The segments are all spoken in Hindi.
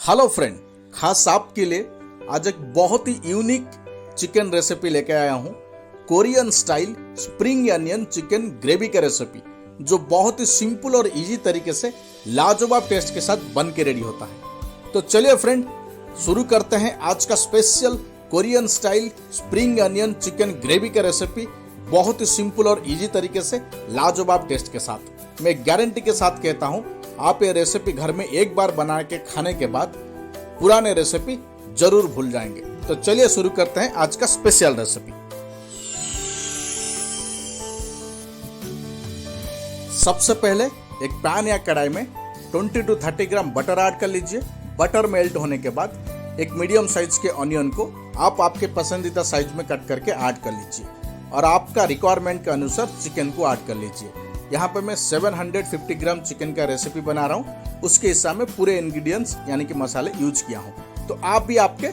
हेलो फ्रेंड, खास आपके लिए आज एक बहुत ही यूनिक चिकन रेसिपी लेके आया हूँ। Korean style spring onion chicken gravy का रेसिपी जो बहुत ही सिंपल और इजी तरीके से लाजवाब टेस्ट के साथ बन के रेडी होता है। तो चलिए फ्रेंड, शुरू करते हैं आज का special Korean style spring onion chicken gravy का रेसिपी बहुत ही सिंपल और इजी तरीके से लाजवाब टेस्ट के साथ। मैं गारंटी के साथ कहता हूँ, आप ये रेसिपी घर में एक बार बना के खाने के बाद पुराने रेसिपी जरूर भूल जाएंगे। तो चलिए शुरू करते हैं आज का स्पेशल रेसिपी। सबसे पहले एक पैन या कढ़ाई में 20 to 30 ग्राम बटर ऐड कर लीजिए। बटर मेल्ट होने के बाद एक मीडियम साइज के ऑनियन को आप आपके पसंदीदा साइज में कट करके ऐड कर लीजिए और आपका रिक्वायरमेंट के अनुसार चिकन को ऐड कर लीजिए। यहाँ पे मैं 750 ग्राम चिकन का रेसिपी बना रहा हूँ, उसके हिसाब में पूरे इंग्रेडिएंट्स यानी कि मसाले यूज किया हूँ। तो आप भी आपके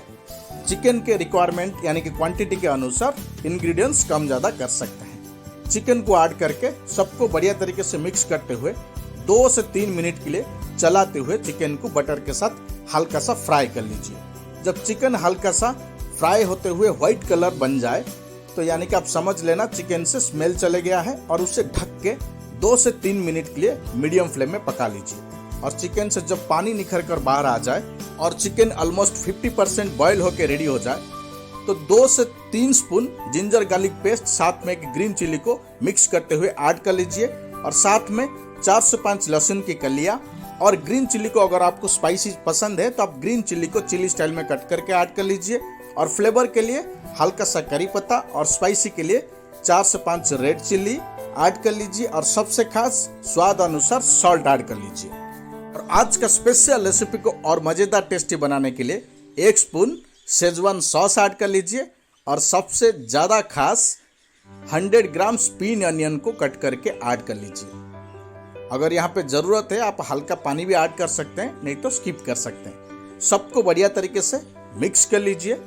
चिकन के रिक्वायरमेंट यानी कि क्वांटिटी के अनुसार इंग्रेडिएंट्स कम ज़्यादा कर सकते हैं। चिकन को ऐड करके सबको बढ़िया तरीके से मिक्स करते हुए 2 से 3 मिनट के लिए चलाते हुए चिकन को बटर के साथ हल्का सा फ्राई कर लीजिए। जब चिकन हल्का सा फ्राई होते हुए व्हाइट कलर बन जाए तो यानी कि आप समझ लेना चिकन से स्मेल चले गया है और उसे ढक के 2 से 3 मिनट के लिए मीडियम फ्लेम में पका लीजिए। और चिकन से जब पानी निखर कर बाहर आ जाए और चिकन ऑलमोस्ट 50% बॉयल होकर रेडी हो जाए तो 2 से 3 स्पून जिंजर गार्लिक पेस्ट साथ में एक ग्रीन चिली को मिक्स करते हुए ऐड कर लीजिए और साथ में 4 से 5 लहसुन की कलियां और ग्रीन चिली को अगर आपको स्पाइसी पसंद है तो आप ग्रीन चिली को चिली स्टाइल में कट करके ऐड कर लीजिए और फ्लेवर के लिए हल्का सा करी पत्ता और स्पाइसी के लिए 4 से 5 रेड चिल्ली ऐड कर लीजिए और सबसे खास स्वाद अनुसार सॉल्ट ऐड कर लीजिए। और आज का स्पेशल रेसिपी को और मजेदार टेस्टी बनाने के लिए 1 स्पून शेजवान सॉस ऐड कर लीजिए और सबसे ज्यादा खास 100 ग्राम स्प्रिंग अनियन को कट करके ऐड कर लीजिए। अगर यहाँ पे जरूरत है आप हल्का पानी भी ऐड कर सकते हैं, नहीं तो स्किप कर सकते हैं। सबको बढ़िया तरीके से मिक्स कर लीजिए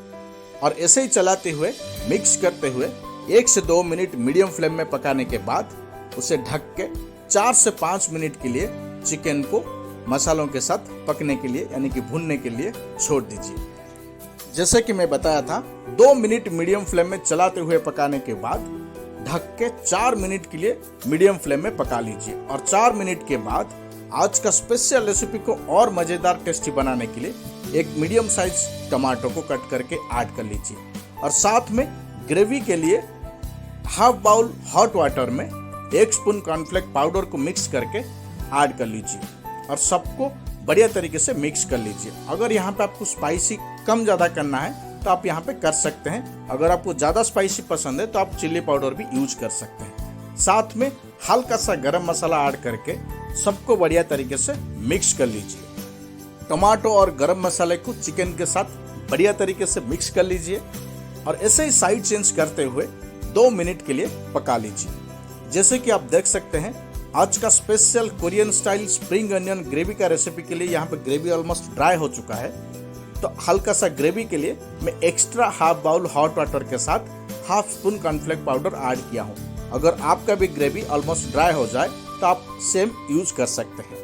और ऐसे ही चलाते हुए मिक्स करते हुए 1 से 2 मिनट मीडियम फ्लेम में पकाने के बाद उसे ढक के 4 से 5 मिनट के लिए चिकन को मसालों के साथ पकने के लिए यानी कि भूनने के लिए छोड़ दीजिए। जैसे कि मैं बताया था, 2 मिनट मीडियम फ्लेम में चलाते हुए पकाने के बाद ढक के 4 मिनट के लिए मीडियम फ्लेम में पका लीजिए। और 4 मिनट के बाद आज का स्पेशल रेसिपी को और मजेदार टेस्टी बनाने के लिए एक मीडियम साइज टमाटो को कट करके ऐड कर लीजिए और साथ में ग्रेवी के लिए हाफ बाउल हॉट वाटर में 1 स्पून कॉर्नफ्लेक्स पाउडर को मिक्स करके ऐड कर लीजिए और सबको बढ़िया तरीके से मिक्स कर लीजिए। अगर यहाँ पे आपको स्पाइसी कम ज़्यादा करना है तो आप यहाँ पे कर सकते हैं। अगर आपको ज़्यादा स्पाइसी पसंद है तो आप चिल्ली पाउडर भी यूज कर सकते हैं। साथ में हल्का सा गरम मसाला ऐड करके सबको बढ़िया तरीके से मिक्स कर लीजिए। टमाटो और गरम मसाले को चिकन के साथ बढ़िया तरीके से मिक्स कर लीजिए और ऐसे ही साइड चेंज करते हुए 2 मिनट के लिए पका लीजिए। जैसे कि आप देख सकते हैं, आज का special Korean style spring onion gravy का रेसिपी के लिए यहाँ पे ग्रेवी ऑलमोस्ट ड्राई हो चुका है। तो हल्का सा ग्रेवी के लिए मैं extra half bowl hot water के साथ half spoon cornflakes powder add किया हूँ। अगर आपका भी ग्रेवी ऑलमोस्ट ड्राई हो जाए तो आप सेम यूज कर सकते हैं।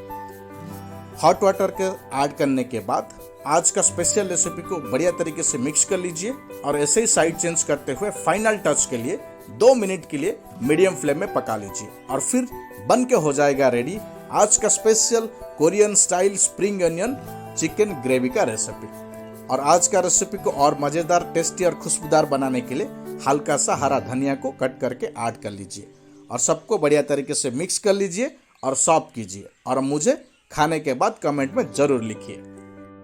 हॉट वाटर के ऐड करने के बाद आज का स्पेशल रेसिपी को बढ़िया तरीके से मिक्स कर लीजिए और ऐसे ही साइड चेंज करते हुए फाइनल टच के लिए 2 मिनट के लिए मीडियम फ्लेम में पका लीजिए और फिर बन के हो जाएगा रेडी आज का special Korean style spring onion chicken gravy का रेसिपी। और आज का रेसिपी को और मजेदार, टेस्टी और खुशबूदार बनाने के लिए हल्का सा हरा धनिया को कट करके ऐड कर लीजिए और सबको बढ़िया तरीके से मिक्स कर लीजिए और सर्व कीजिए और मुझे खाने के बाद कमेंट में जरूर लिखिए।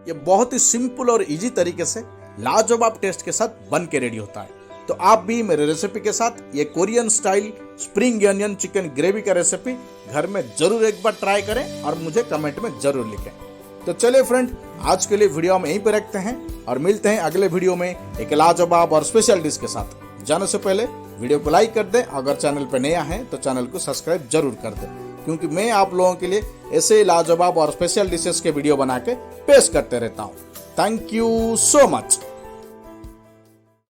ये बहुत ही सिंपल और इजी तरीके से लाजवाब टेस्ट के साथ बन के रेडी होता है। तो आप भी मेरे रेसिपी के साथ ये Korean style spring onion chicken gravy का रेसिपी घर में जरूर एक बार ट्राई करें और मुझे कमेंट में जरूर लिखें। तो चलिए फ्रेंड, आज के लिए वीडियो हम यहीं पे रखते हैं और मिलते हैं अगले वीडियो में एक लाजवाब और स्पेशल डिश के साथ। जाने से पहले वीडियो को लाइक कर दें, अगर चैनल पर नया है तो चैनल को सब्सक्राइब जरूर कर दें, क्योंकि मैं आप लोगों के लिए ऐसे लाजवाब और स्पेशल डिशेस के वीडियो बना के पेश करते रहता हूँ। Thank you so much.